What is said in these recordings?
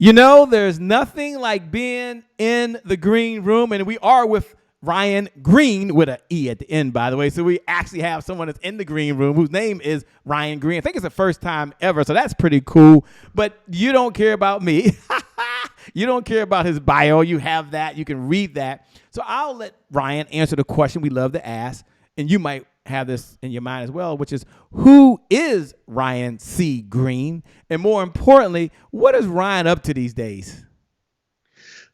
You know, there's nothing like being in the green room, and we are with Ryan Greene with an E at the end, by the way. So we actually have someone that's in the green room whose name is Ryan Greene. I think it's the first time ever, so that's pretty cool. But you don't care about me. You don't care about his bio. You have that. You can read that. So I'll let Ryan answer the question we love to ask, and you might have this in your mind as well, which is, who is Ryan C. Greene? And more importantly, what is Ryan up to these days?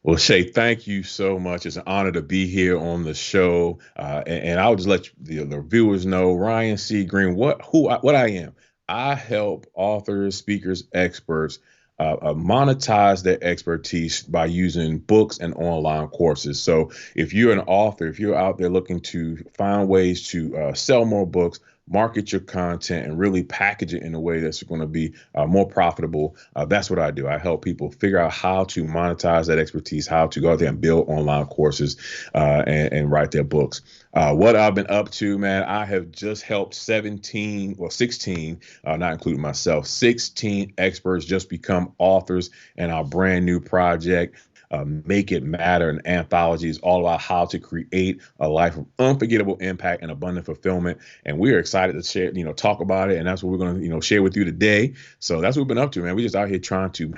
Well, Shay, thank you so much. It's an honor to be here on the show, and I'll just let the viewers know, Ryan C. Greene, what I am. I help authors, speakers, experts monetize their expertise by using books and online courses. So if you're an author, if you're out there looking to find ways to sell more books, market your content, and really package it in a way that's going to be more profitable, that's what I do. I help people figure out how to monetize that expertise, how to go out there and build online courses and write their books. What I've been up to, man, I have just helped 16, not including myself, 16 experts just become authors in our brand new project. Make It Matter, an anthology is all about how to create a life of unforgettable impact and abundant fulfillment. And we are excited to share, talk about it. And that's what we're going to, share with you today. So that's what we've been up to, man. We're just out here trying to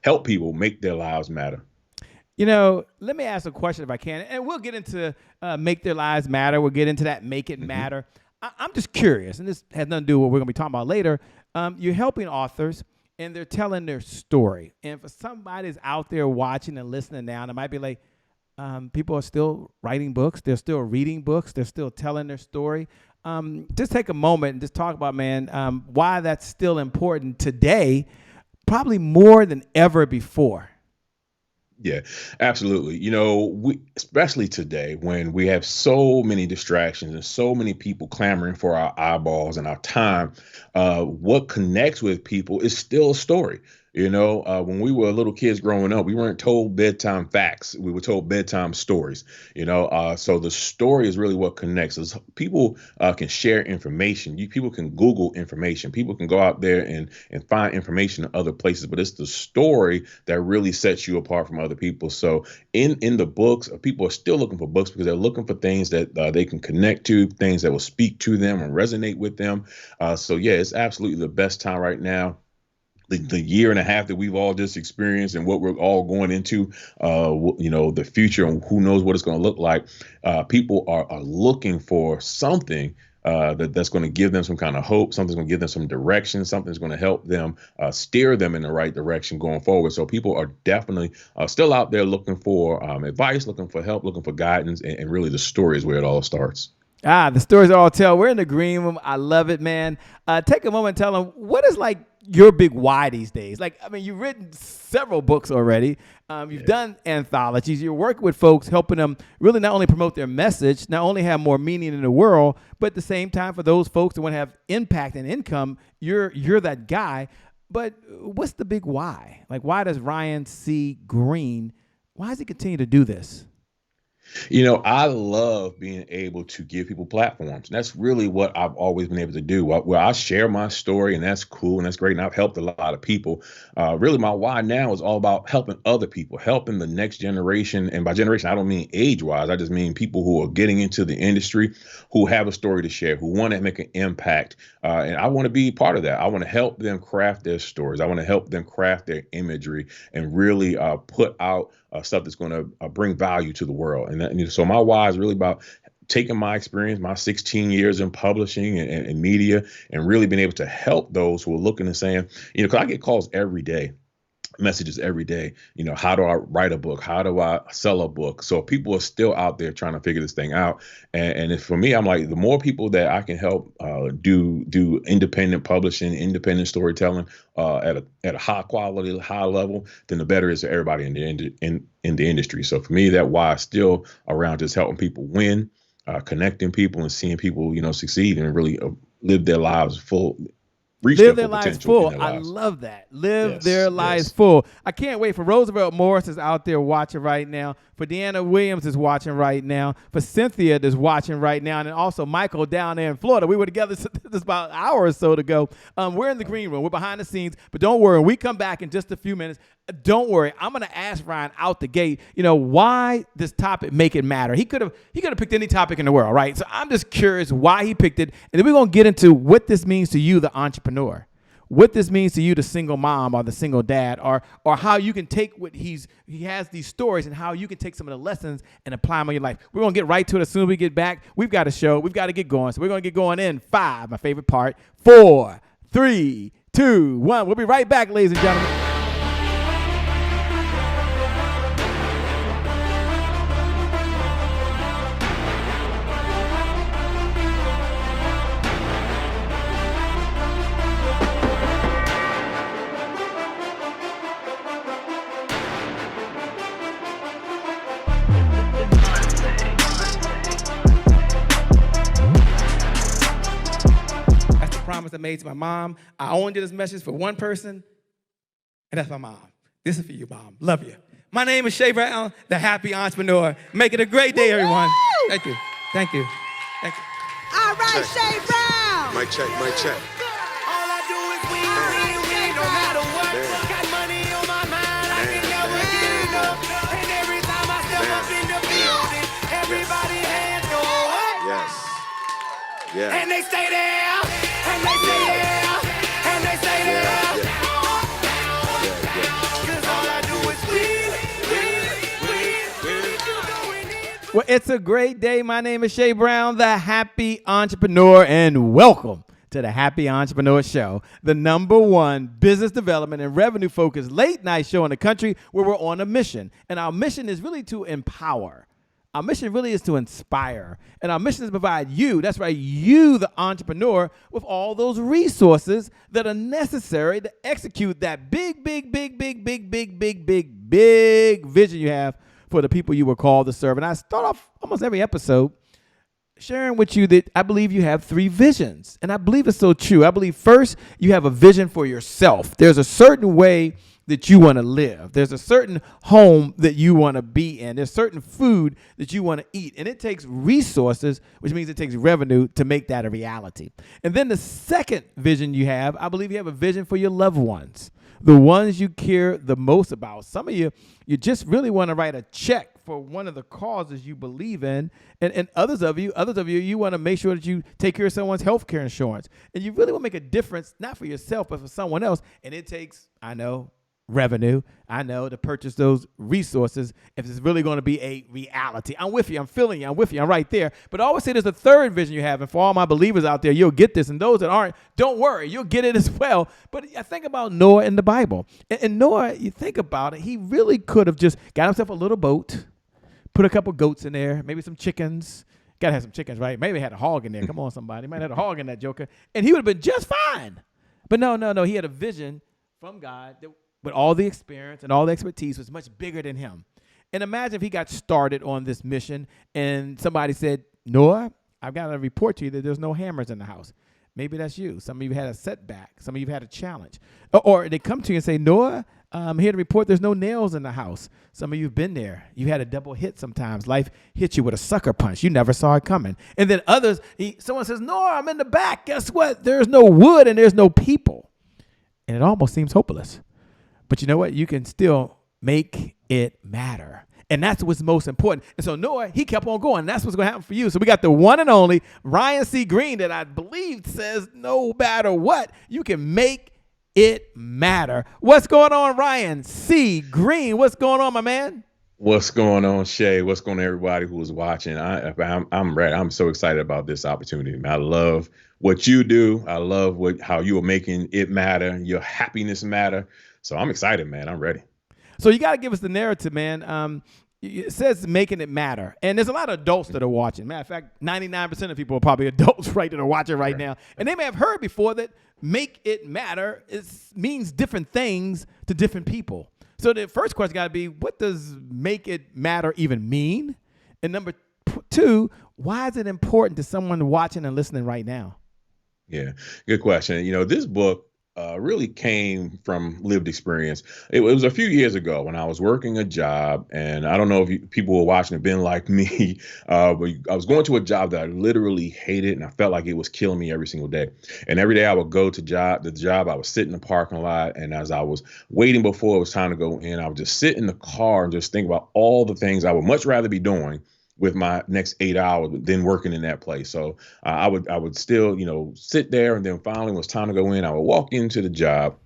help people make their lives matter. Let me ask a question if I can, and we'll get into make their lives matter. We'll get into that make it matter. I'm just curious, and this has nothing to do with what we're going to be talking about later. You're helping authors, and they're telling their story. And for somebody that's out there watching and listening now, it might be like, people are still writing books. They're still reading books. They're still telling their story. Just take a moment and just talk about, why that's still important today, probably more than ever before. Yeah, absolutely. Especially today when we have so many distractions and so many people clamoring for our eyeballs and our time, what connects with people is still a story. When we were little kids growing up, we weren't told bedtime facts. We were told bedtime stories, so the story is really what connects us. People can share information. People can Google information. People can go out there and find information in other places, but it's the story that really sets you apart from other people. So in the books, people are still looking for books because they're looking for things that they can connect to, things that will speak to them and resonate with them. So yeah, it's absolutely the best time right now. The year and a half that we've all just experienced and what we're all going into, the future and who knows what it's going to look like. People are looking for something that's going to give them some kind of hope, something's going to give them some direction, something's going to help them steer them in the right direction going forward. So people are definitely still out there looking for advice, looking for help, looking for guidance, and really the story is where it all starts. The stories all tell. We're in the green room. I love it, man. Take a moment and tell them, what is like your big why these days? You've written several books already. You've done anthologies. You're working with folks, helping them really not only promote their message, not only have more meaning in the world, but at the same time for those folks that want to have impact and income, you're that guy. But what's the big why? Like, why does Ryan C. Greene, why does he continue to do this? I love being able to give people platforms. And that's really what I've always been able to do. Where I share my story, and that's cool, and that's great. And I've helped a lot of people. Really, my why now is all about helping other people, helping the next generation. And by generation, I don't mean age-wise. I just mean people who are getting into the industry, who have a story to share, who want to make an impact. And I want to be part of that. I want to help them craft their stories. I want to help them craft their imagery and really put out stuff that's going to bring value to the world. So my why is really about taking my experience, my 16 years in publishing and media, and really being able to help those who are looking and saying, because I get calls every day, messages every day, how do I write a book? How do I sell a book? So people are still out there trying to figure this thing out. And for me, I'm like, the more people that I can help do independent publishing, independent storytelling at a high quality, high level, then the better it is for everybody in the industry. So for me, that why is still around just helping people win, connecting people and seeing people, succeed and really live their lives reach Live their their full lives potential in full. their I lives. love that. Live Yes, their lives yes. full. I can't wait for Roosevelt Morris is out there watching right now. For Deanna Williams is watching right now. For Cynthia is watching right now. And then also Michael down there in Florida. We were together just about an hour or so ago. We're in the green room. We're behind the scenes. But don't worry. When we come back in just a few minutes, don't worry. I'm going to ask Ryan out the gate, why this topic make it matter. He could have picked any topic in the world, right? So I'm just curious why he picked it. And then we're going to get into what this means to you, the entrepreneur. What this means to you, the single mom or the single dad, or how you can take what he has these stories and how you can take some of the lessons and apply them in your life. We're going to get right to it as soon as we get back. We've got a show. We've got to get going. So we're going to get going in 5, my favorite part, 4, 3, 2, 1. We'll be right back, ladies and gentlemen. Promise I made to my mom. I only did this message for one person, and that's my mom. This is for you, Mom. Love you. My name is Shay Brown, the happy entrepreneur. Make it a great day, everyone. Thank you. Thank you. Thank you. All right, Shay Brown. Mic check, mic check. All I do is win, no matter what. Got money on my mind, I can never get enough. And every time I step up in the building, everybody hands go up. Yes. Yeah. And they stay there, and they stay there, and they stay there. Cause all I do is win. Well, it's a great day. My name is Shay Brown, the happy entrepreneur, and welcome to the Happy Entrepreneur Show, the #1 business development and revenue-focused late-night show in the country where we're on a mission. And our mission is really to empower. Our mission really is to inspire. And our mission is to provide you, that's right, you, the entrepreneur, with all those resources that are necessary to execute that big vision you have for the people you were called to serve. And I start off almost every episode sharing with you that I believe you have 3 visions. And I believe it's so true. I believe first you have a vision for yourself. There's a certain way that you want to live. There's a certain home that you want to be in. There's certain food that you want to eat. And it takes resources, which means it takes revenue to make that a reality. And then the second vision you have, I believe you have a vision for your loved ones, the ones you care the most about. Some of you just really want to write a check for one of the causes you believe in. And others of you, you want to make sure that you take care of someone's health care insurance. And you really want to make a difference, not for yourself, but for someone else. And it takes, I know, revenue, I know, to purchase those resources if it's really going to be a reality. I'm with you. I'm feeling you. I'm with you. I'm right there. But I always say there's a third vision you have. And for all my believers out there, you'll get this. And those that aren't, don't worry. You'll get it as well. But I think about Noah in the Bible. And Noah, you think about it, he really could have just got himself a little boat, put a couple goats in there, maybe some chickens. Got to have some chickens, right? Maybe had a hog in there. Come on, somebody. Might have had a hog in that joker. And he would have been just fine. But no. He had a vision from God that with all the experience and all the expertise was much bigger than him. And imagine if he got started on this mission and somebody said, Noah, I've got to report to you that there's no hammers in the house. Maybe that's you. Some of you had a setback. Some of you had a challenge. Or they come to you and say, Noah, I'm here to report there's no nails in the house. Some of you have been there. You had a double hit sometimes. Life hit you with a sucker punch. You never saw it coming. And then others, someone says, Noah, I'm in the back. Guess what? There's no wood and there's no people. And it almost seems hopeless. But you know what? You can still make it matter. And that's what's most important. And so Noah, he kept on going. And that's what's going to happen for you. So we got the one and only Ryan C. Greene that I believe says no matter what, you can make it matter. What's going on, Ryan C. Greene? What's going on, my man? What's going on, Shay? What's going on, everybody who's watching? I'm ready. I'm so excited about this opportunity. I love what you do. I love how you are making it matter, your happiness matter. So I'm excited, man. I'm ready. So you got to give us the narrative, man. It says making it matter. And there's a lot of adults that are watching. Matter of fact, 99% of people are probably adults, right, that are watching right now. And they may have heard before that make it matter means different things to different people. So the first question got to be, what does make it matter even mean? And number 2, why is it important to someone watching and listening right now? Yeah, good question. This book really came from lived experience. It was a few years ago when I was working a job, and I don't know if people were watching have been like me, but I was going to a job that I literally hated, and I felt like it was killing me every single day. And every day I would go to the job, I would sit in the parking lot, and as I was waiting before it was time to go in, I would just sit in the car and just think about all the things I would much rather be doing with my next 8 hours than working in that place. So I would still, sit there, and then finally when it was time to go in, I would walk into the job,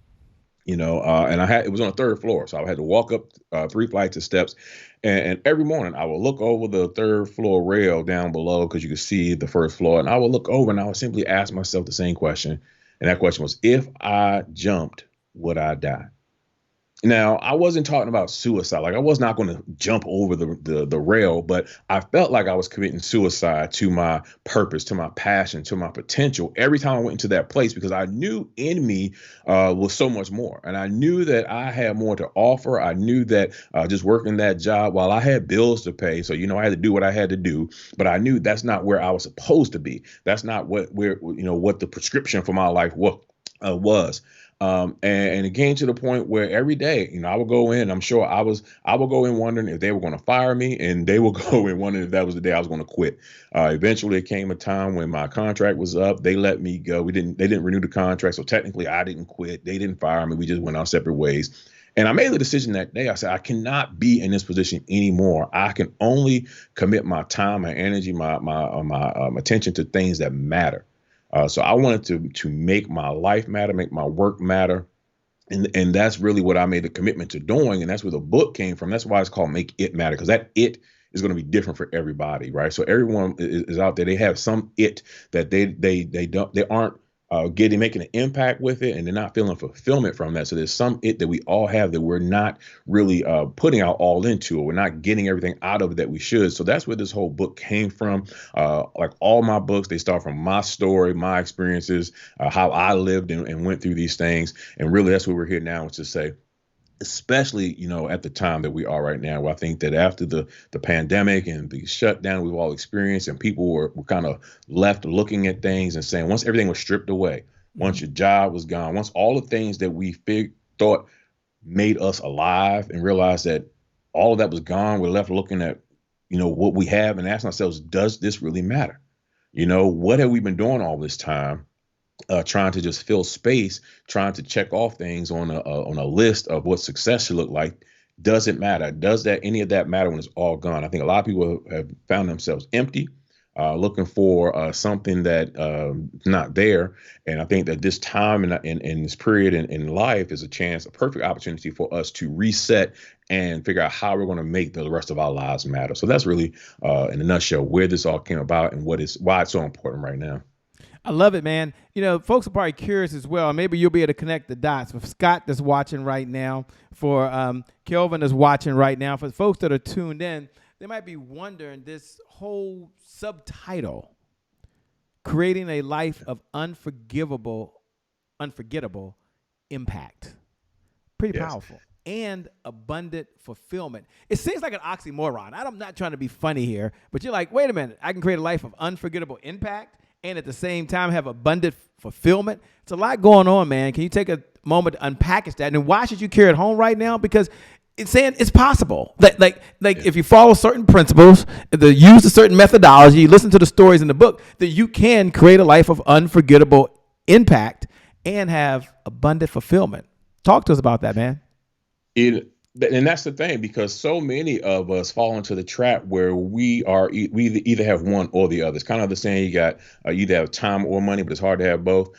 and it was on the third floor. So I had to walk up 3 flights of steps. And every morning I would look over the third floor rail down below because you could see the first floor. And I would look over and I would simply ask myself the same question. And that question was, if I jumped, would I die? Now, I wasn't talking about suicide. Like, I was not going to jump over the rail, but I felt like I was committing suicide to my purpose, to my passion, to my potential every time I went into that place, because I knew in me was so much more. And I knew that I had more to offer. I knew that just working that job, while I had bills to pay, so, I had to do what I had to do, but I knew that's not where I was supposed to be. That's not what the prescription for my life was. And it came to the point where every day, I would go in. I'm sure I would go in wondering if they were going to fire me, and they would go in wondering if that was the day I was going to quit. Eventually, it came a time when my contract was up. They let me go. They didn't renew the contract, so technically, I didn't quit. They didn't fire me. We just went our separate ways. And I made the decision that day. I said, I cannot be in this position anymore. I can only commit my time, my energy, my attention to things that matter. So I wanted to make my life matter, make my work matter. And that's really what I made a commitment to doing. And that's where the book came from. That's why it's called Make It Matter, because that it is going to be different for everybody. Right. So everyone is out there. They have some it that they aren't making an impact with it, and they're not feeling fulfillment from that. So there's some it that we all have that we're not really putting our all into, or we're not getting everything out of it that we should. So that's where this whole book came from. Like all my books, they start from my story, my experiences, how I lived and went through these things. And really, that's what we're here now, is to say, especially, at the time that we are right now, where I think that after the pandemic and the shutdown we've all experienced, and people were kind of left looking at things and saying, once everything was stripped away, once your job was gone, once all the things that we thought made us alive, and realized that all of that was gone, we're left looking at, what we have and asking ourselves, does this really matter? What have we been doing all this time? Trying to just fill space, trying to check off things on a list of what success should look like. Does it matter? Does any of that matter when it's all gone? I think a lot of people have found themselves empty, looking for something that not there. And I think that this time in this period in life is a perfect opportunity for us to reset and figure out how we're going to make the rest of our lives matter. So that's really, in a nutshell, where this all came about and why it's so important right now. I love it, man. Folks are probably curious as well. Maybe you'll be able to connect the dots. For Scott that's watching right now, for Kelvin that's watching right now, for folks that are tuned in, they might be wondering this whole subtitle, creating a life of unforgettable impact. Pretty powerful. And abundant fulfillment. It seems like an oxymoron. I'm not trying to be funny here, but you're like, wait a minute, I can create a life of unforgettable impact and at the same time have abundant fulfillment. It's a lot going on, man. Can you take a moment to unpackage that? And why should you carry it home right now? Because it's saying it's possible. If you follow certain principles, use a certain methodology, listen to the stories in the book, that you can create a life of unforgettable impact and have abundant fulfillment. Talk to us about that, man. And that's the thing, because so many of us fall into the trap where we either have one or the other. It's kind of the saying, you either have time or money, but it's hard to have both.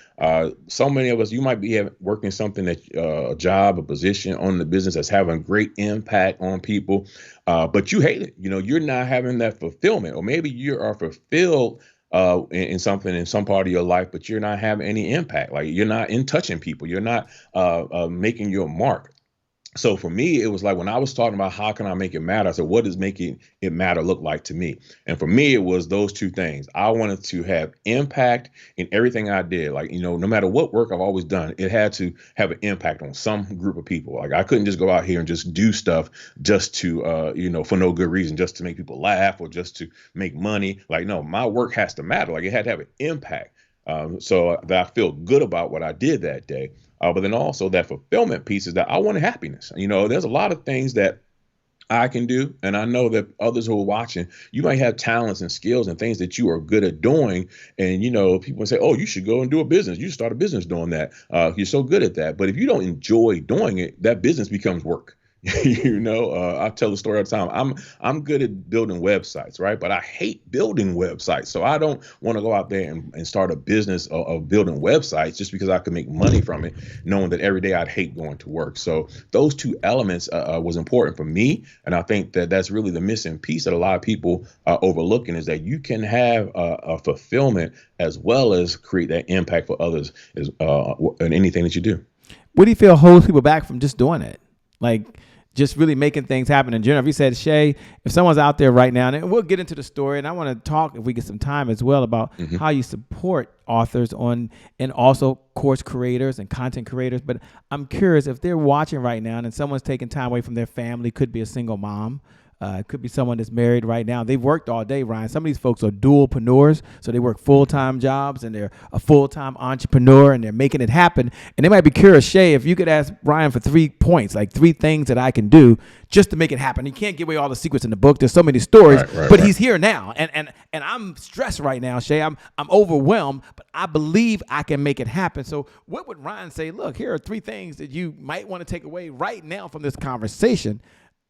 So many of us, you might be working something that a job, a position on the business that's having great impact on people, but you hate it. You're not having that fulfillment, or maybe you are fulfilled in something in some part of your life, but you're not having any impact. Like, you're not in touching people. You're not making your mark. So for me, it was like, when I was talking about how can I make it matter, I said, what does making it matter look like to me? And for me, it was those two things. I wanted to have impact in everything I did. Like, no matter what work I've always done, it had to have an impact on some group of people. Like, I couldn't just go out here and just do stuff just to, for no good reason, just to make people laugh or just to make money. Like, no, my work has to matter. Like, it had to have an impact. So that I feel good about what I did that day. But then also that fulfillment piece is that I wanted happiness. There's a lot of things that I can do. And I know that others who are watching, you might have talents and skills and things that you are good at doing. And, people say, oh, you should go and do a business. You should start a business doing that. You're so good at that. But if you don't enjoy doing it, that business becomes work. I tell the story all the time. I'm good at building websites, right? But I hate building websites. So I don't want to go out there and start a business of building websites just because I could make money from it, knowing that every day I'd hate going to work. So those two elements was important for me. And I think that that's really the missing piece that a lot of people are overlooking, is that you can have a fulfillment as well as create that impact for others in anything that you do. What do you feel holds people back from just doing it? Like, just really making things happen in general. If you said, Shay, if someone's out there right now, and we'll get into the story, and I want to talk, if we get some time as well, about how you support authors and also course creators and content creators. But I'm curious, if they're watching right now and someone's taking time away from their family, could be a single mom, it could be someone that's married right now. They've worked all day, Ryan. Some of these folks are dualpreneurs, so they work full-time jobs, and they're a full-time entrepreneur, and they're making it happen. And they might be curious, Shay, if you could ask Ryan for 3 points, like 3 things that I can do just to make it happen. He can't give away all the secrets in the book. There's so many stories, but he's here now. And I'm stressed right now, Shay. I'm overwhelmed, but I believe I can make it happen. So what would Ryan say? Look, here are 3 things that you might want to take away right now from this conversation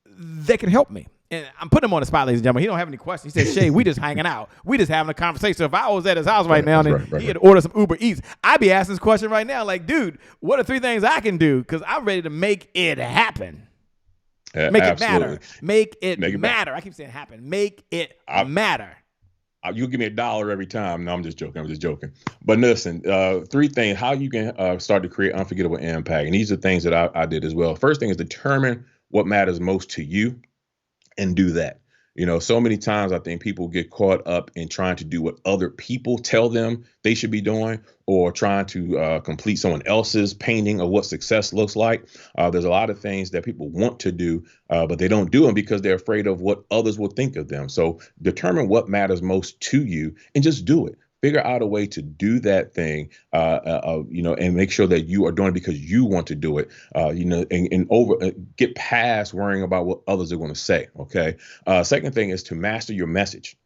that can help me. And I'm putting him on the spot, ladies and gentlemen. He don't have any questions. He said, Shay, we just hanging out. We just having a conversation. So if I was at his house right now and he had ordered some Uber Eats, I'd be asking this question right now. Like, dude, what are 3 things I can do? Because I'm ready to make it happen. Make it matter. Make it matter. I keep saying happen. Make it matter. You give me $1 every time. No, I'm just joking. But listen, 3 things, how you can start to create unforgettable impact. And these are things that I did as well. First thing is determine what matters most to you and do that. So many times I think people get caught up in trying to do what other people tell them they should be doing, or trying to complete someone else's painting of what success looks like. There's a lot of things that people want to do, but they don't do them because they're afraid of what others will think of them. So determine what matters most to you and just do it. Figure out a way to do that thing, and make sure that you are doing it because you want to do it, and get past worrying about what others are going to say. Okay. Second thing is to master your message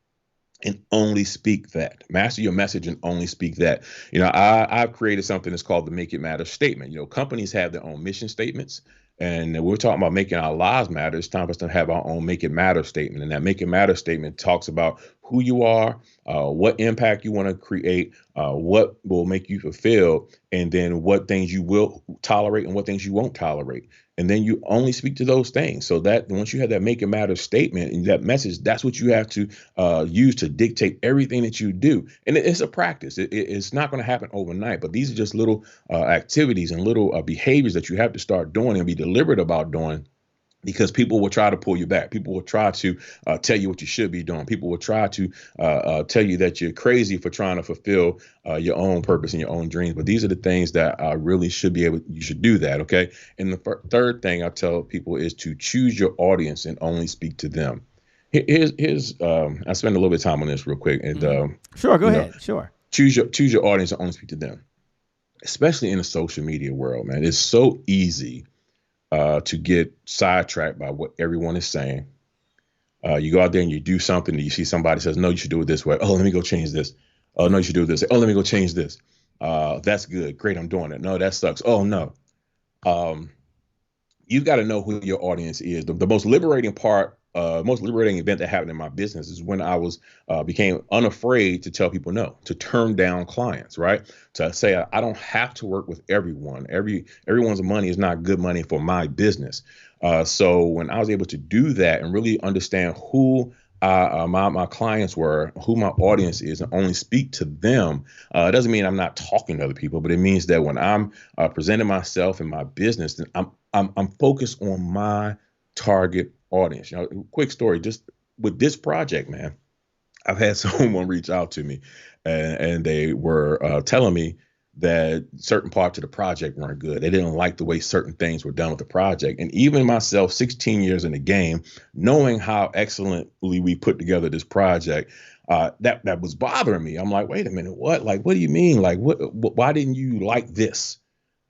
and only speak that. Master your message and only speak that. I've created something that's called the Make It Matter statement. Companies have their own mission statements. And we're talking about making our lives matter. It's time for us to have our own Make It Matter statement. And that Make It Matter statement talks about who you are, what impact you want to create, what will make you fulfilled, and then what things you will tolerate and what things you won't tolerate. And then you only speak to those things. So that once you have that Make It Matter statement and that message, that's what you have to use to dictate everything that you do. And it's a practice. It's not going to happen overnight, but these are just little activities and little behaviors that you have to start doing and be deliberate about doing. Because people will try to pull you back. People will try to tell you what you should be doing. People will try to tell you that you're crazy for trying to fulfill your own purpose and your own dreams. But these are the things that really you should do that. Okay. And the third thing I tell people is to choose your audience and only speak to them. Here's I spend a little bit of time on this real quick. And sure, go ahead. Sure. Choose your audience and only speak to them, especially in the social media world, man. It's so easy to get sidetracked by what everyone is saying. You go out there and you do something and you see somebody says, no, you should do it this way. Oh, let me go change this. Oh, no, you should do it this. Oh, let me go change this. That's good. Great. I'm doing it. No, that sucks. Oh, no. You've got to know who your audience is. The most liberating event that happened in my business is when I became unafraid to tell people no, to turn down clients, right? To say, I don't have to work with everyone. Everyone's money is not good money for my business. So when I was able to do that and really understand who my clients were, who my audience is, and only speak to them, it doesn't mean I'm not talking to other people, but it means that when I'm presenting myself and my business, then I'm focused on my target audience. Quick story, just with this project, man, I've had someone reach out to me and they were telling me that certain parts of the project weren't good. They didn't like the way certain things were done with the project. And even myself, 16 years in the game, knowing how excellently we put together this project, that was bothering me. I'm like, wait a minute, what? Like, what do you mean? Like, why didn't you like this?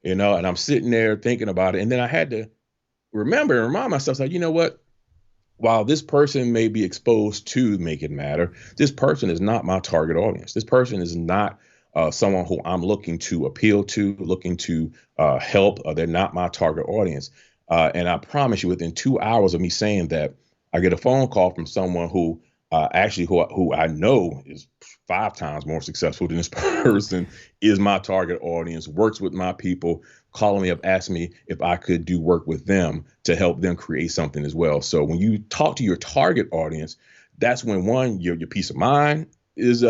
And I'm sitting there thinking about it. And then I had to remember and remind myself, like, you know what? While this person may be exposed to Make It Matter, this person is not my target audience. This person is not someone who I'm looking to appeal to, looking to help. They're not my target audience. And I promise you, within 2 hours of me saying that, I get a phone call from someone who who I know is 5 times more successful than this person, is my target audience, works with my people, calling me up, asking me if I could do work with them to help them create something as well. So when you talk to your target audience, that's when, one, your peace of mind is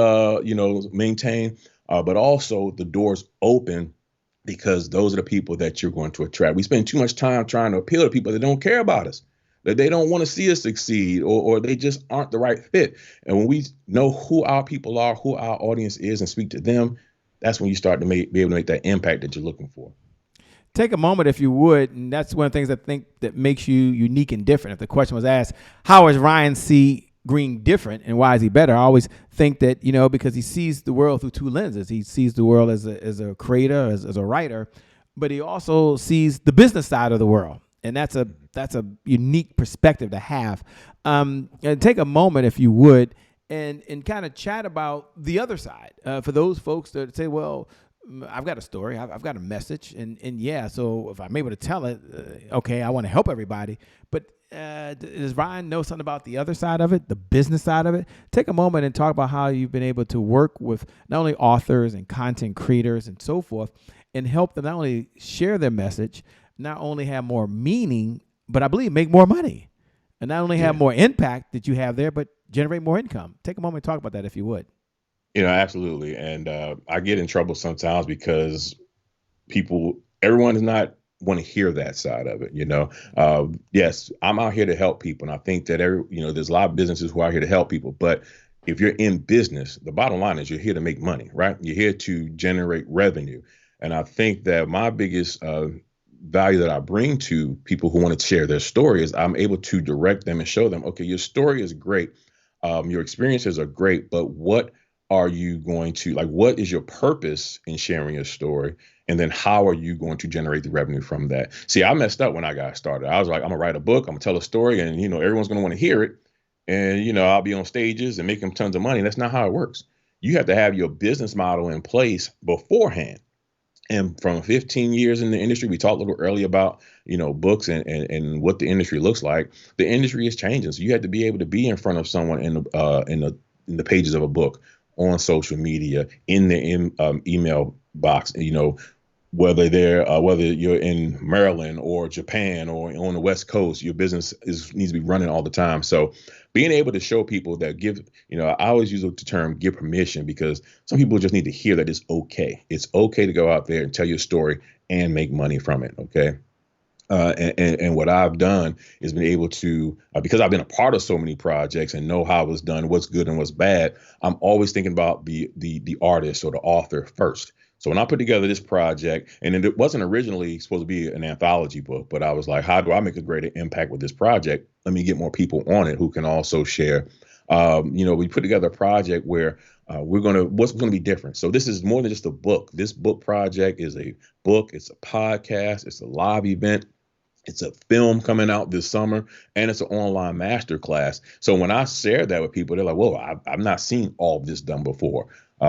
maintained, but also the doors open, because those are the people that you're going to attract. We spend too much time trying to appeal to people that don't care about us, that they don't want to see us succeed, or they just aren't the right fit. And when we know who our people are, who our audience is, and speak to them, that's when you start to be able to make that impact that you're looking for. Take a moment, if you would, and that's one of the things I think that makes you unique and different. If the question was asked, how is Ryan C. Greene different and why is he better? I always think that, because he sees the world through 2 lenses. He sees the world as a creator, as a writer, but he also sees the business side of the world. And that's a unique perspective to have. And take a moment, if you would, and kind of chat about the other side for those folks that say, well, I've got a story, I've got a message, and yeah, so if I'm able to tell it, okay, I want to help everybody. But does Ryan know something about the other side of it, the business side of it? Take a moment and talk about how you've been able to work with not only authors and content creators and so forth, and help them not only share their message, not only have more meaning, but I believe make more money, and not only have more impact that you have there, but generate more income. Take a moment and talk about that, if you would. Absolutely. And I get in trouble sometimes because everyone does not want to hear that side of it. Yes, I'm out here to help people. And I think that there's a lot of businesses who are here to help people. But if you're in business, the bottom line is you're here to make money, right? You're here to generate revenue. And I think that my biggest value that I bring to people who want to share their story is I'm able to direct them and show them, okay, your story is great. Your experiences are great, but what are you going to, what is your purpose in sharing your story? And then how are you going to generate the revenue from that? See, I messed up when I got started. I was like, I'm gonna write a book, I'm gonna tell a story, and everyone's gonna want to hear it. And I'll be on stages and making tons of money. That's not how it works. You have to have your business model in place beforehand. And from 15 years in the industry, we talked a little earlier about, books and what the industry looks like. The industry is changing. So you have to be able to be in front of someone in the pages of a book, on social media, in the email box, whether you're in Maryland or Japan or on the West Coast, your business needs to be running all the time. So being able to show people that I always use the term give permission, because some people just need to hear that it's okay. It's okay to go out there and tell your story and make money from it. Okay. And what I've done is been able to, because I've been a part of so many projects and know how it's done, what's good and what's bad, I'm always thinking about the artist or the author first. So when I put together this project, and it wasn't originally supposed to be an anthology book, but I was like, how do I make a greater impact with this project? Let me get more people on it who can also share. We put together a project where what's going to be different. So this is more than just a book. This book project is a book. It's a podcast. It's a live event. It's a film coming out this summer, and it's an online masterclass. So when I share that with people, they're like, whoa, I've not seen all of this done before.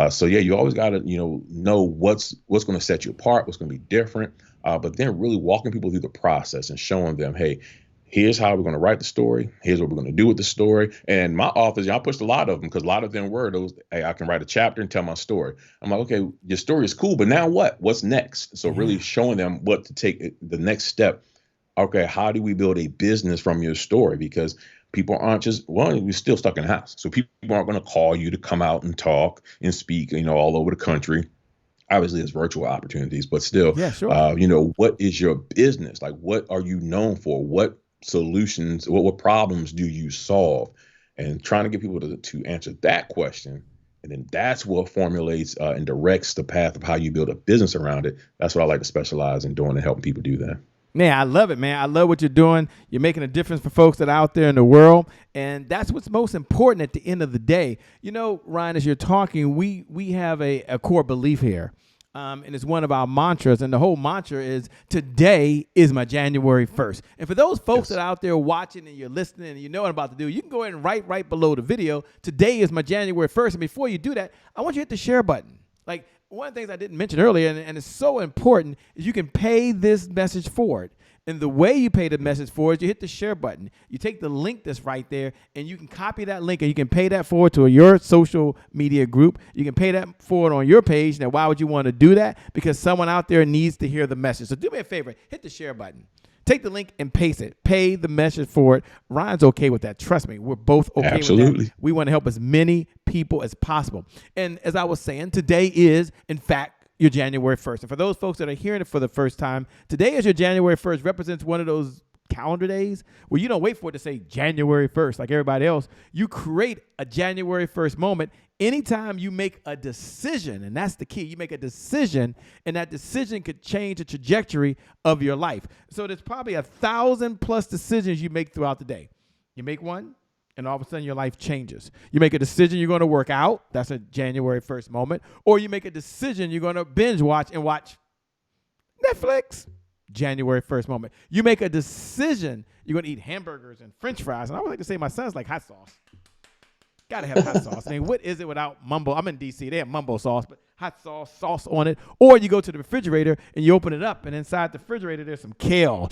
So yeah, you always got to, know what's going to set you apart, what's going to be different, but then really walking people through the process and showing them, hey, here's how we're going to write the story. Here's what we're going to do with the story. And my authors, I pushed a lot of them, because a lot of them were those, hey, I can write a chapter and tell my story. I'm like, okay, your story is cool, but now what? What's next? So really showing them what to take the next step. Okay, how do we build a business from your story? Because people aren't just, we're still stuck in the house. So people aren't going to call you to come out and talk and speak, all over the country. Obviously, there's virtual opportunities, but still, what is your business? Like, what are you known for? What solutions, what problems do you solve? And trying to get people to answer that question And then that's what formulates and directs the path of how you build a business around it. That's what I like to specialize in doing and helping people do that. Man, I love it, man. I love what you're doing. You're making a difference for folks that are out there in the world. And that's what's most important at the end of the day. You know, Ryan, as you're talking, we have a core belief here. And it's one of our mantras. And the whole mantra is, today is my January 1st. And for those folks that are out there watching and you're listening and you know what I'm about to do, you can go ahead and write right below the video, today is my January 1st. And before you do that, I want you to hit the share button. Like, one of the things I didn't mention earlier, and it's so important, is you can pay this message forward. And the way you pay the message forward is you hit the share button. You take the link that's right there, and you can copy that link, and you can pay that forward to your social media group. You can pay that forward on your page. Now, why would you want to do that? Because someone out there needs to hear the message. So do me a favor. Hit the share button. Take the link and paste it. Pay the message forward. Ryan's okay with that. Trust me. We're both okay with that. We want to help as many people as possible. And as I was saying, today is, in fact, your January 1st. And for those folks that are hearing it for the first time, today is your January 1st, represents one of those calendar days where you don't wait for it to say January 1st like everybody else. You create a January 1st moment anytime you make a decision, and that's the key. You make a decision, and that decision could change the trajectory of your life. So there's probably 1,000+ decisions you make throughout the day. You make one, and all of a sudden your life changes. You make a decision you're going to work out. That's a January 1st moment. Or you make a decision you're going to binge watch and watch Netflix. January 1st moment. You make a decision you're going to eat hamburgers and French fries. And I would like to say my son's like hot sauce. Got to have hot sauce. I mean, what is it without mumbo? I'm in D.C. They have mumbo sauce, but hot sauce on it. Or you go to the refrigerator and you open it up, and inside the refrigerator there's some kale.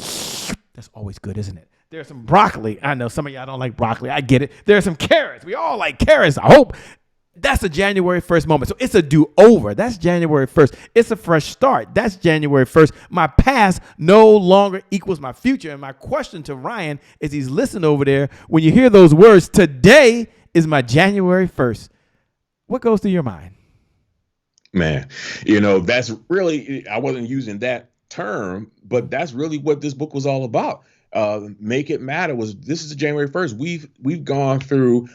That's always good, isn't it? There's some broccoli. I know some of y'all don't like broccoli. I get it. There's some carrots. We all like carrots, I hope. That's a January 1st moment. So it's a do-over. That's January 1st. It's a fresh start. That's January 1st. My past no longer equals my future. And my question to Ryan, as he's listening over there, when you hear those words, today is my January 1st, what goes through your mind? Man, you know, that's really, I wasn't using that term, but that's really what this book was all about. Make It Matter this is January 1st. We've gone through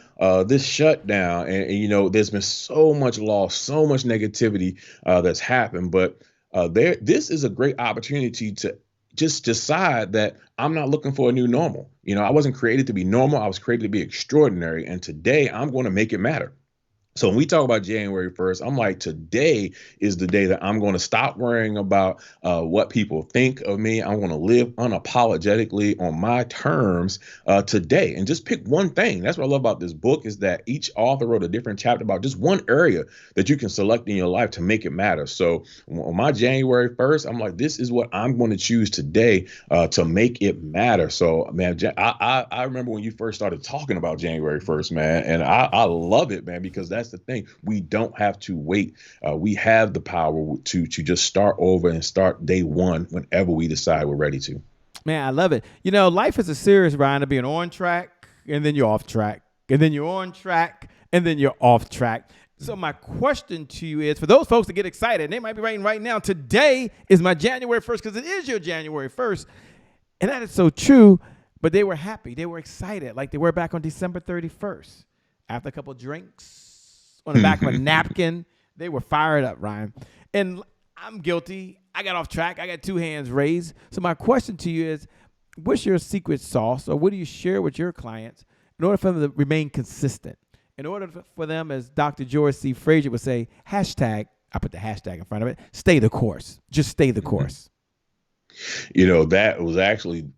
this shutdown, and you know, there's been so much loss, so much negativity that's happened. But this is a great opportunity to just decide that I'm not looking for a new normal. You know, I wasn't created to be normal. I was created to be extraordinary. And today I'm going to make it matter. So when we talk about January 1st, I'm like, today is the day that I'm going to stop worrying about what people think of me. I'm going to live unapologetically on my terms today, and just pick one thing. That's what I love about this book, is that each author wrote a different chapter about just one area that you can select in your life to make it matter. So on my January 1st, I'm like, this is what I'm going to choose today to make it matter. So, man, I remember when you first started talking about January 1st, man, and I love it, man, because that's the thing. We don't have to wait. We have the power to just start over and start day one whenever we decide we're ready to. Man, I love it. You know, life is a series, Ryan, of being on track, and then you're off track, and then you're on track, and then you're off track. So my question to you is, for those folks that get excited, and they might be writing right now, today is my January 1st, because it is your January 1st. And that is so true, but they were happy. They were excited, like they were back on December 31st. After a couple drinks, on the back of a napkin, they were fired up, Ryan. And I'm guilty. I got off track. I got two hands raised. So my question to you is, what's your secret sauce, or what do you share with your clients in order for them to remain consistent? In order for them, as Dr. George C. Fraser would say, hashtag, I put the hashtag in front of it, stay the course. Just stay the course. You know, that was actually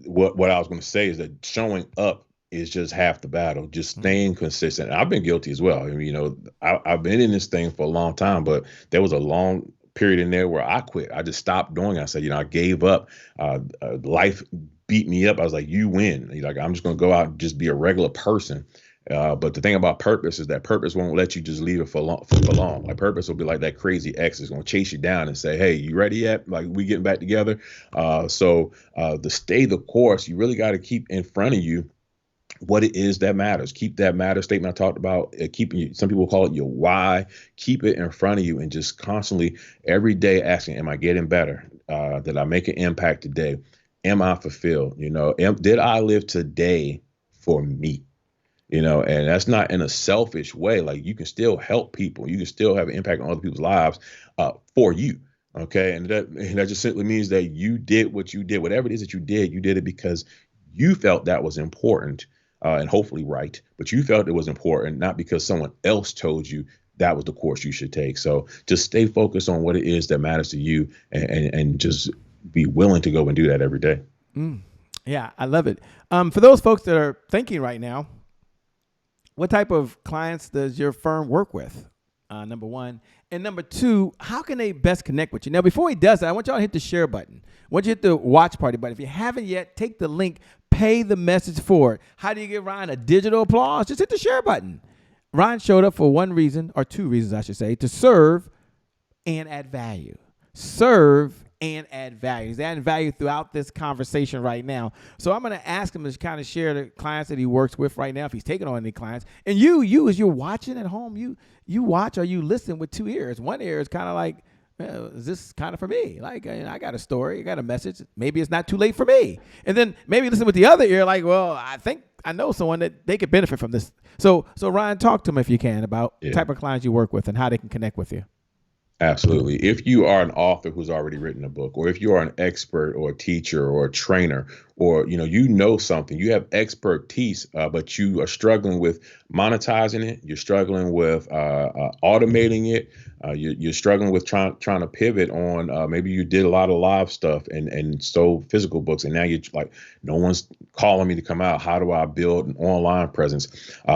what I was going to say, is that showing up is just half the battle. Just staying consistent. I've been guilty as well. I mean, you know, I've been in this thing for a long time, but there was a long period in there where I quit. I just stopped doing it. I said, you know, I gave up. Life beat me up. I was like, you win. Like, I'm just going to go out and just be a regular person. But the thing about purpose is that purpose won't let you just leave it for long. Like, purpose will be like that crazy ex is going to chase you down and say, hey, you ready yet? Like, we getting back together. So to stay the course, you really got to keep in front of you what it is that matters. Keep that matter statement I talked about. Some people call it your why. Keep it in front of you, and just constantly every day asking, am I getting better? Did I make an impact today? Am I fulfilled? You know, did I live today for me? And that's not in a selfish way. Like, you can still help people. You can still have an impact on other people's lives for you. Okay. And that just simply means that you did what you did, whatever it is that you did it because you felt that was important and hopefully right. But you felt it was important, not because someone else told you that was the course you should take. So just stay focused on what it is that matters to you and just be willing to go and do that every day. Yeah, I love it. For those folks that are thinking right now, what type of clients does your firm work with? Number one. And number two, how can they best connect with you? Now, before he does that, I want y'all to hit the share button. I want you to hit the watch party button. If you haven't yet, take the link, pay the message forward. How do you give Ryan a digital applause? Just hit the share button. Ryan showed up for one reason, or two reasons, I should say, to serve and add value. Serve and add value. He's adding value throughout this conversation right now. So I'm going to ask him to kind of share the clients that he works with right now, if he's taking on any clients. And you as you're watching at home, you watch or you listen with two ears. One ear is kind of like, is this kind of for me? Like, I got a story, I got a message. Maybe it's not too late for me. And then maybe listen with the other ear, like, well, I think I know someone that they could benefit from this. So Ryan, talk to him if you can about the type of clients you work with and how they can connect with you. Absolutely. If you are an author who's already written a book, or if you are an expert or a teacher or a trainer, or you know something, you have expertise, but you are struggling with monetizing it, you're struggling with automating it, you're struggling with trying to pivot on maybe you did a lot of live stuff and sold physical books, and now you're like, no one's calling me to come out. How do I build an online presence?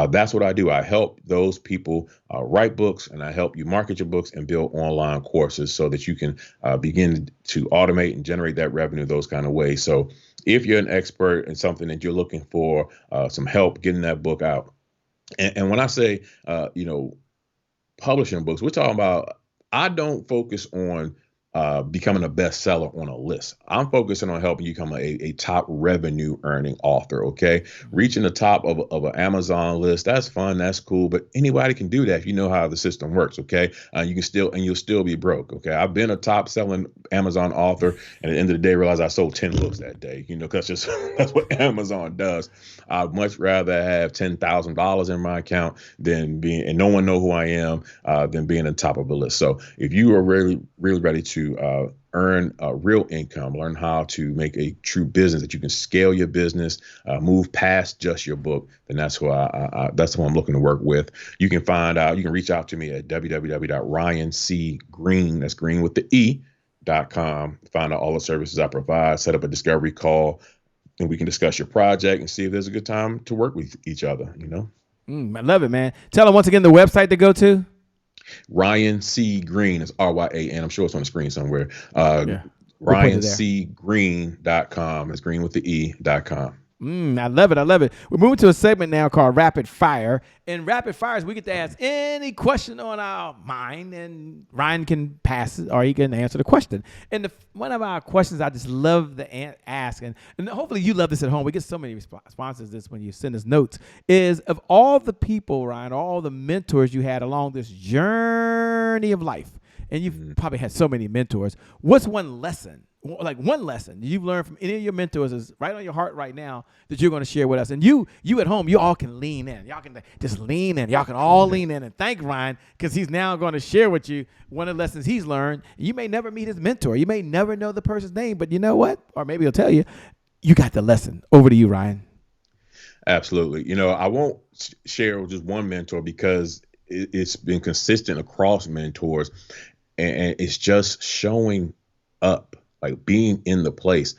That's what I do. I help those people write books, and I help you market your books and build online courses so that you can begin to automate and generate that revenue those kind of ways. So if you're an expert in something that you're looking for some help getting that book out, and when I say, publishing books, we're talking about, I don't focus on becoming a bestseller on a list. I'm focusing on helping you become a top revenue earning author. Okay. Reaching the top of an Amazon list. That's fun. That's cool. But anybody can do that if you know how the system works. Okay. You'll still be broke. Okay. I've been a top selling Amazon author, and at the end of the day, realized I sold 10 books that day, because that's what Amazon does. I'd much rather have $10,000 in my account and no one know who I am, than being on top of a list. So if you are really, really ready to earn real income, learn how to make a true business that you can scale your business, move past just your book, then that's who I'm looking to work with. You can reach out to me at www.ryancgreene, that's Greene with the E.com. Find out all the services I provide, set up a discovery call, and we can discuss your project and see if there's a good time to work with each other, I love it, man. Tell them once again the website to go to. Ryan C. Greene is RYAN. I'm sure it's on the screen somewhere. RyanCGreene.com. It's Greene with the E.com. I love it. I love it. We're moving to a segment now called Rapid Fire. In Rapid Fires, we get to ask any question on our mind, and Ryan can pass it or he can answer the question. And one of our questions I just love to ask, and hopefully you love this at home. We get so many responses to this when you send us notes, is of all the people, Ryan, all the mentors you had along this journey of life, and you've probably had so many mentors, what's one lesson you've learned from any of your mentors is right on your heart right now that you're going to share with us? And you at home, you all can lean in. Y'all can just lean in. Y'all can all lean in and thank Ryan, because he's now going to share with you one of the lessons he's learned. You may never meet his mentor. You may never know the person's name, but you know what? Or maybe he'll tell you, you got the lesson. Over to you, Ryan. Absolutely. I won't share just one mentor because it's been consistent across mentors, and it's just showing up. Like being in the place,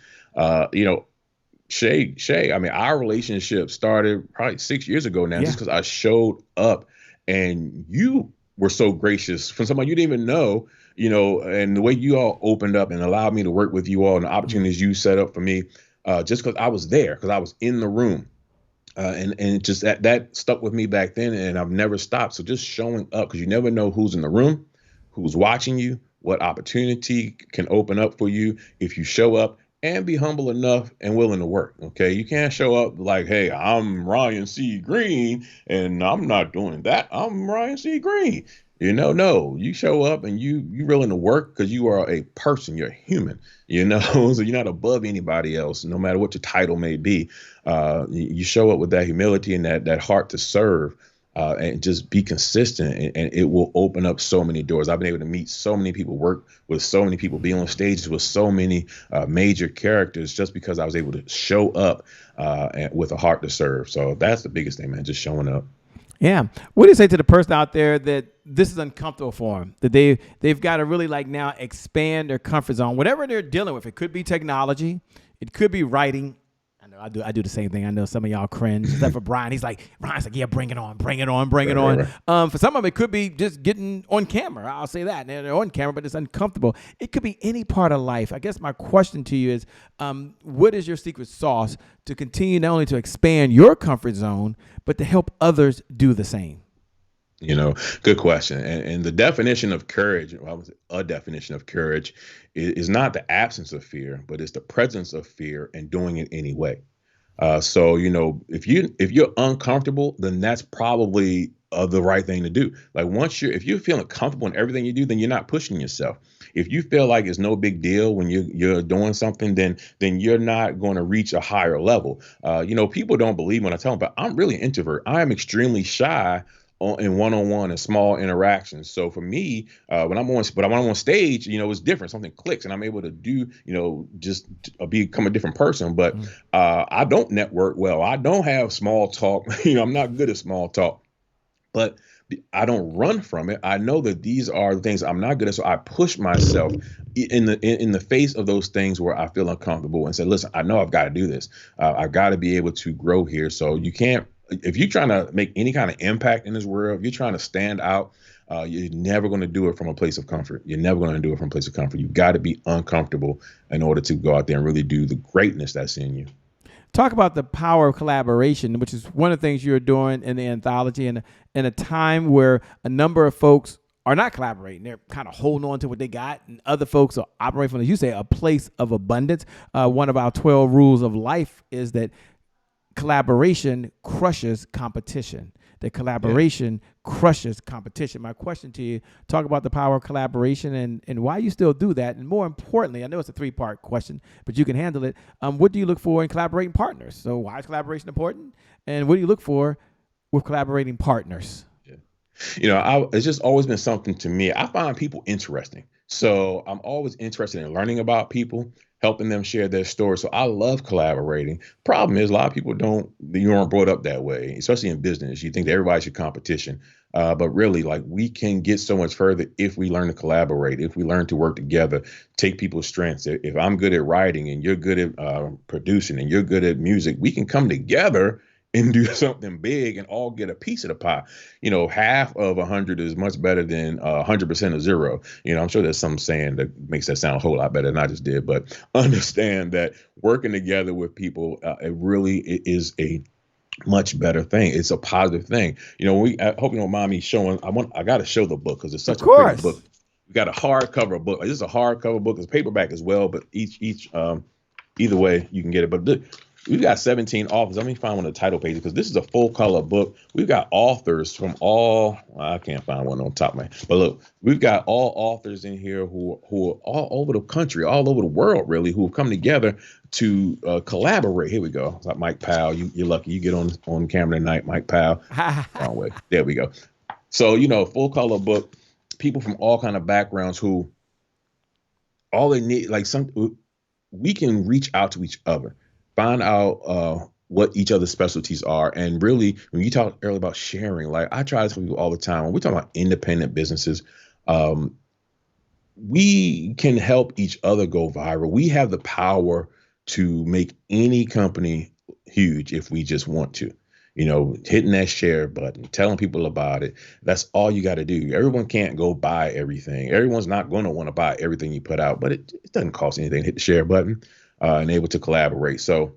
Shay, I mean, our relationship started probably 6 years ago now, just because I showed up and you were so gracious from somebody you didn't even know, and the way you all opened up and allowed me to work with you all and the opportunities you set up for me, just because I was there, because I was in the room. And just that stuck with me back then, and I've never stopped. So just showing up, because you never know who's in the room, who's watching you, what opportunity can open up for you if you show up and be humble enough and willing to work. Okay. You can't show up like, hey, I'm Ryan C. Greene and I'm not doing that. I'm Ryan C. Greene. No, you show up and you willing to work because you are a person, you're a human, so you're not above anybody else, no matter what your title may be. You show up with that humility and that heart to serve. And just be consistent, and it will open up so many doors. I've been able to meet so many people, work with so many people, be on stages with so many major characters, just because I was able to show up and with a heart to serve. So that's the biggest thing, man, just showing up. Yeah. What do you say to the person out there that this is uncomfortable for them, that they've got to really like now expand their comfort zone, whatever they're dealing with? It could be technology, it could be writing. I do the same thing. I know some of y'all cringe. Except for Brian's like, yeah, bring it on. Right. For some of them, it could be just getting on camera. I'll say that. They're on camera, but it's uncomfortable. It could be any part of life. I guess my question to you is, what is your secret sauce to continue not only to expand your comfort zone, but to help others do the same? Good question. And the definition of courage, a definition of courage is not the absence of fear, but it's the presence of fear and doing it anyway. So, if you're uncomfortable, then that's probably the right thing to do. Like if you're feeling comfortable in everything you do, then you're not pushing yourself. If you feel like it's no big deal when you're doing something, then you're not going to reach a higher level. People don't believe when I tell them, but I'm really an introvert. I am extremely shy in one-on-one and small interactions. So for me, when I'm on stage, it's different. Something clicks and I'm able to do, just become a different person. But I don't network well. I don't have small talk. I'm not good at small talk, but I don't run from it. I know that these are the things I'm not good at. So I push myself in the face of those things where I feel uncomfortable and say, listen, I know I've got to do this. I've got to be able to grow here. So you can't, if you're trying to make any kind of impact in this world, if you're trying to stand out, you're never going to do it from a place of comfort. You're never going to do it from a place of comfort. You've got to be uncomfortable in order to go out there and really do the greatness that's in you. Talk about the power of collaboration, which is one of the things you're doing in the anthology, and in a time where a number of folks are not collaborating. They're kind of holding on to what they got, and other folks are operating from, as you say, a place of abundance. One of our 12 rules of life is that collaboration crushes competition. That collaboration crushes competition. My question to you, talk about the power of collaboration and why you still do that. And more importantly, I know it's a 3-part question, but you can handle it. What do you look for in collaborating partners? So why is collaboration important? And what do you look for with collaborating partners? It's just always been something to me. I find people interesting. So I'm always interested in learning about people, helping them share their story. So I love collaborating. Problem is, a lot of people you aren't brought up that way, especially in business. You think that everybody's your competition. But really, like, we can get so much further if we learn to collaborate, if we learn to work together, take people's strengths. If I'm good at writing and you're good at producing and you're good at music, we can come together and do something big and all get a piece of the pie. Half of 100 is much better than 100% of 0. I'm sure there's some saying that makes that sound a whole lot better than I just did, but understand that working together with people, it really is a much better thing. It's a positive thing. I hope you don't mind me showing, I got to show the book because it's such a pretty book. We got a hardcover book. This is a hardcover book. It's paperback as well, but either way you can get it. But we've got 17 authors. Let me find one of the title pages because this is a full color book. We've got authors from I can't find one on top of my, but look, we've got all authors in here who are all over the country, all over the world, really, who have come together to collaborate. Here we go. It's like Mike Powell. You're lucky. You get on camera tonight, Mike Powell. Wrong way. There we go. So, full color book, people from all kind of backgrounds who all they need, we can reach out to each other. Find out what each other's specialties are. And really, when you talked earlier about sharing, like I try to tell people all the time, when we're talking about independent businesses, we can help each other go viral. We have the power to make any company huge if we just want to. Hitting that share button, telling people about it. That's all you got to do. Everyone can't go buy everything. Everyone's not going to want to buy everything you put out, but it doesn't cost anything to hit the share button. And able to collaborate. So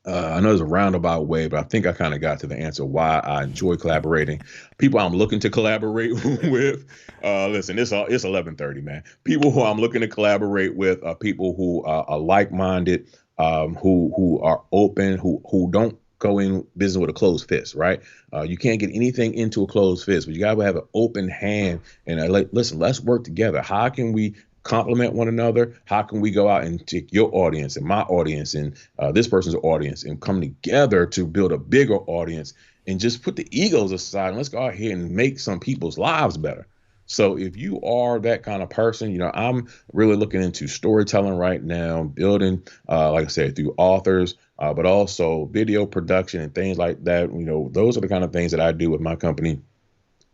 I know there's a roundabout way, but I think I kind of got to the answer why I enjoy collaborating. People I'm looking to collaborate with, listen, it's 11:30, man. People who I'm looking to collaborate with are people who are like-minded, who are open, who don't go in business with a closed fist, right? You can't get anything into a closed fist, but you got to have an open hand and listen, let's work together. How can we complement one another? How can we go out and take your audience and my audience and this person's audience and come together to build a bigger audience and just put the egos aside and let's go out here and make some people's lives better. So if you are that kind of person, you know, I'm really looking into storytelling right now, building, like I said, through authors, but also video production and things like that. You know, those are the kind of things that I do with my company.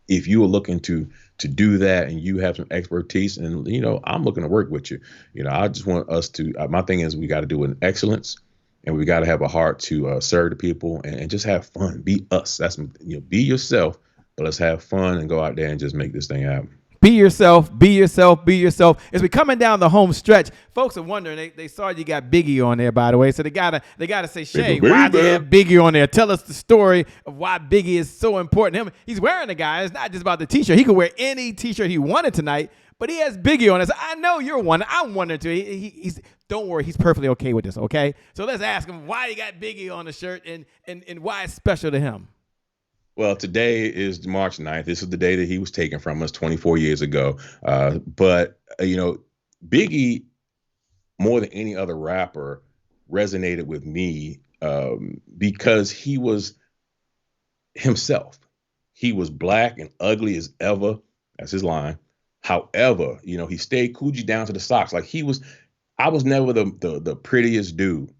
If you are looking to do that and you have some expertise and, you know, I'm looking to work with you. You know, I just want us to, my thing is we got to do it in excellence and we got to have a heart to serve the people and just have fun. Be us. That's, you know, be yourself. But let's have fun and go out there and just make this thing happen. Be yourself, be yourself, be yourself. As we coming down the home stretch, folks are wondering, they saw you got Biggie on there, by the way. So they gotta say, Shay, why do you have Biggie on there? Tell us the story of why Biggie is so important. He's wearing a guy. It's not just about the t-shirt. He could wear any t-shirt he wanted tonight, but he has Biggie on it. So I know you're one. I'm wondering too. He's don't worry, he's perfectly okay with this, okay? So let's ask him why he got Biggie on the shirt and why it's special to him. Well, today is March 9th. This is the day that he was taken from us 24 years ago. But you know, Biggie, more than any other rapper, resonated with me because he was himself. He was black and ugly as ever. That's his line. However, you know, he stayed Coogee down to the socks. Like I was never the prettiest dude.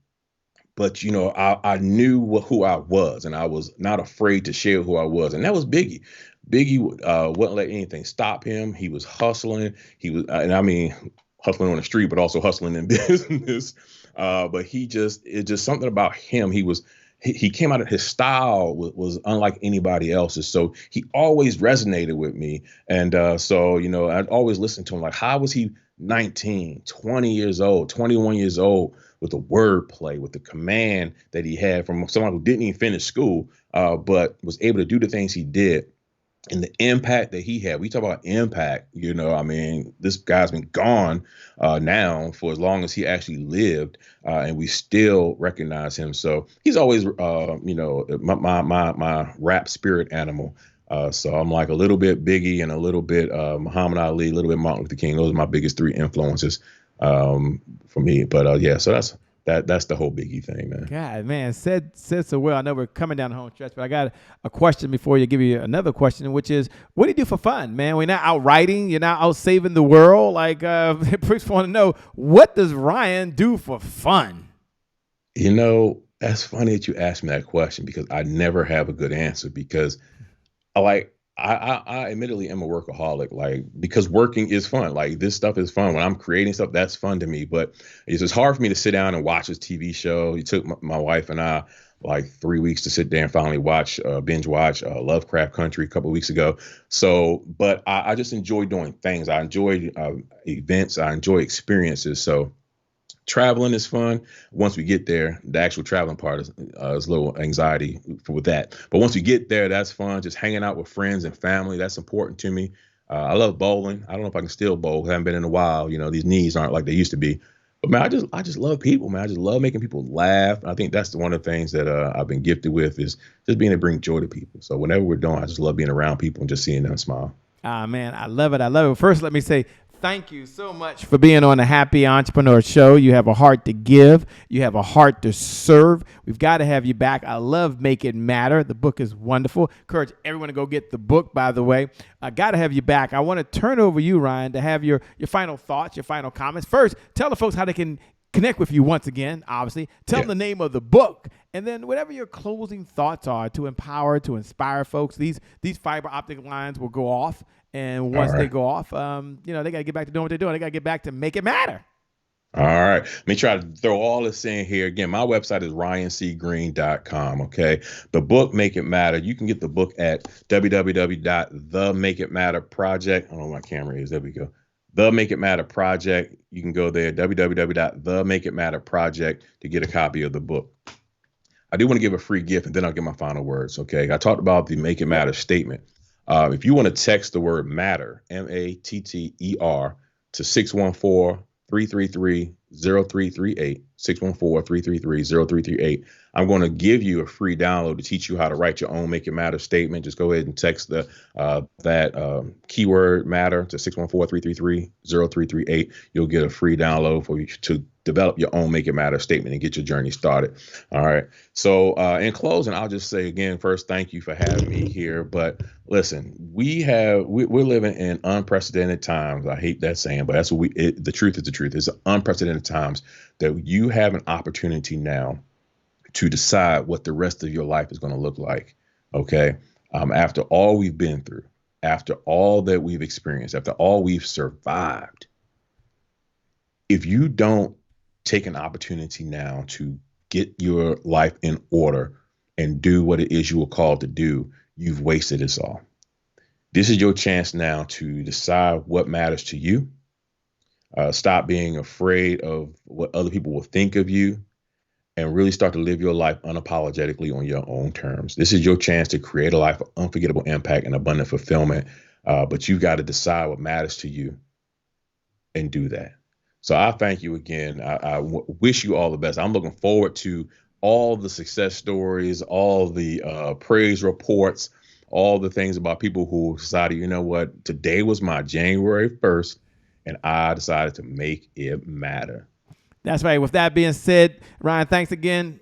But, you know, I knew who I was and I was not afraid to share who I was. And that was Biggie. Biggie wouldn't let anything stop him. He was hustling. He was, and I mean, hustling on the street, but also hustling in business. But it's just something about him. He came out of his style was unlike anybody else's. So he always resonated with me. And so, you know, I'd always listen to him like, how was he 19, 20 years old, 21 years old? With the wordplay, with the command that he had from someone who didn't even finish school, but was able to do the things he did and the impact that he had. We talk about impact, you know, I mean, this guy's been gone now for as long as he actually lived, and we still recognize him. So he's always, you know, my rap spirit animal. So I'm like a little bit Biggie and a little bit Muhammad Ali, a little bit Martin Luther King. Those are my biggest three influences for me. But yeah, so that's the whole Biggie thing, man. God, man, said so well. I know we're coming down the home stretch, but I got a question before you give you another question, which is, what do you do for fun, man? We're not out writing. You're not out saving the world. Like, priests want to know, what does Ryan do for fun? You know, that's funny that you asked me that question because I never have a good answer because I admittedly am a workaholic, like, because working is fun. Like, this stuff is fun. When I'm creating stuff, that's fun to me. But it's just hard for me to sit down and watch this TV show. It took my wife and I like 3 weeks to sit there and finally binge watch Lovecraft Country a couple of weeks ago. So, but I just enjoy doing things. I enjoy events. I enjoy experiences. So traveling is fun. Once we get there, the actual traveling part is a little anxiety with that. But once we get there, that's fun. Just hanging out with friends and family, that's important to me. I love bowling. I don't know if I can still bowl. I haven't been in a while. You know, these knees aren't like they used to be. But man, I just love people, man. I just love making people laugh. I think that's one of the things that I've been gifted with is just being able to bring joy to people. So whenever we're doing, I just love being around people and just seeing them smile. Ah, man, I love it. I love it. First, let me say thank you so much for being on the Happy Entrepreneur Show. You have a heart to give. You have a heart to serve. We've got to have you back. I love Make It Matter. The book is wonderful. Encourage everyone to go get the book, by the way. I got to have you back. I want to turn over you, Ryan, to have your final thoughts, your final comments. First, tell the folks how they can connect with you once again, obviously. Tell them the name of the book. And then whatever your closing thoughts are to empower, to inspire folks, these fiber optic lines will go off. And once they go off, you know, they got to get back to doing what they're doing. They got to get back to make it matter. All right. Let me try to throw all this in here. Again, my website is ryancgreene.com. Okay. The book, Make It Matter. You can get the book at www.themakeitmatterproject. I don't know where my camera is. There we go. The Make It Matter Project. You can go there, www.themakeitmatterproject, to get a copy of the book. I do want to give a free gift, and then I'll get my final words. Okay. I talked about the Make It Matter statement. If you want to text the word matter, MATTER, to 614 614-333-0338, 614-333-0338. I'm going to give you a free download to teach you how to write your own Make It Matter statement. Just go ahead and text that keyword matter to 614-333-0338. You'll get a free download for you to develop your own Make It Matter statement and get your journey started. All right. So in closing, I'll just say again, first, thank you for having me here. But listen, we're living in unprecedented times. I hate that saying, but that's what the truth is the truth. It's unprecedented times that you have an opportunity now to decide what the rest of your life is going to look like. Okay. After all we've been through, after all that we've experienced, after all we've survived, if you don't take an opportunity now to get your life in order and do what it is you were called to do, you've wasted it all. This is your chance now to decide what matters to you. Stop being afraid of what other people will think of you and really start to live your life unapologetically on your own terms. This is your chance to create a life of unforgettable impact and abundant fulfillment. But you've got to decide what matters to you and do that. So I thank you again. I wish you all the best. I'm looking forward to all the success stories, all the praise reports, all the things about people who decided, you know what, today was my January 1st, and I decided to make it matter. That's right. With that being said, Ryan, thanks again.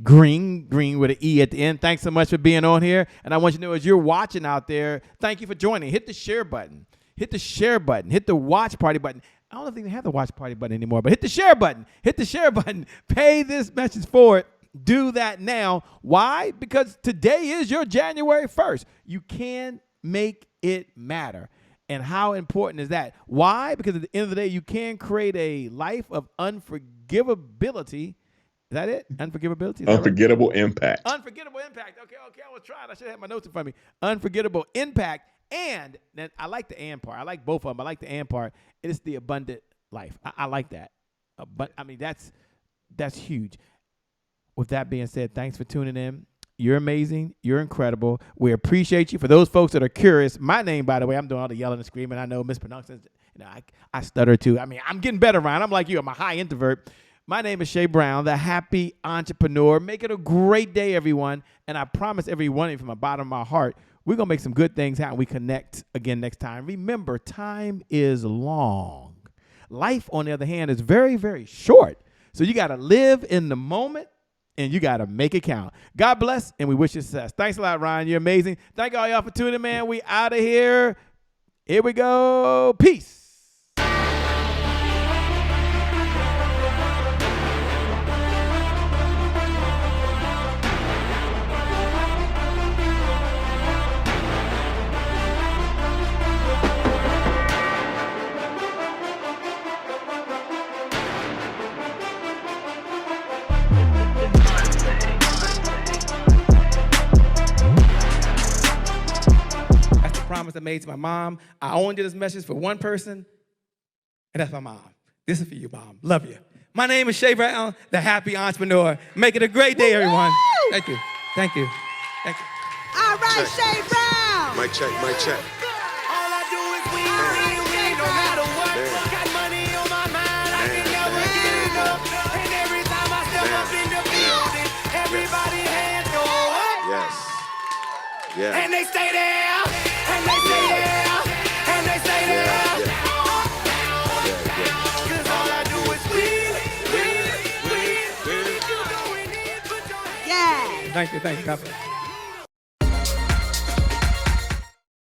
Greene with an E at the end. Thanks so much for being on here. And I want you to know, as you're watching out there, thank you for joining. Hit the share button. Hit the share button. Hit the watch party button. I don't think they have the watch party button anymore, but hit the share button. Hit the share button. Pay this message forward. Do that now. Why? Because today is your January 1st. You can make it matter. And how important is that? Why? Because at the end of the day, you can create a life of unforgivability. Is that it? Unforgivability? Is Unforgettable impact. Unforgettable impact. Okay, I was trying. I should have my notes in front of me. Unforgettable impact. And then I like the and part. I like both of them. I like the and part. It is the abundant life. I like that. But I mean, that's huge. With that being said, thanks for tuning in. You're amazing. You're incredible. We appreciate you. For those folks that are curious, my name, by the way, I'm doing all the yelling and screaming. I know mispronouncing. You know, I stutter too. I mean, I'm getting better, Ryan. I'm like you. I'm a high introvert. My name is Shay Brown, the happy entrepreneur. Make it a great day, everyone. And I promise every one of you from the bottom of my heart, we're going to make some good things happen. We connect again next time. Remember, time is long. Life, on the other hand, is very, very short. So you got to live in the moment. And you got to make it count. God bless, and we wish you success. Thanks a lot, Ryan. You're amazing. Thank all y'all for tuning in, man. We out of here. Here we go. Peace. Promise I made to my mom. I only did this message for one person, and that's my mom. This is for you, Mom. Love you. My name is Shay Brown, the happy entrepreneur. Make it a great day, everyone. Thank you. Thank you. Thank you. All right, Shay Brown. Mic check, mic check. All I do is win, no matter what. Got money on my mind, I can never get enough. And every time I step up in the building, everybody hands go up. Yes. Yeah. And they stay there, and they stay there, and they stay there. Cause all I do is win. Yeah. Thank you. God bless.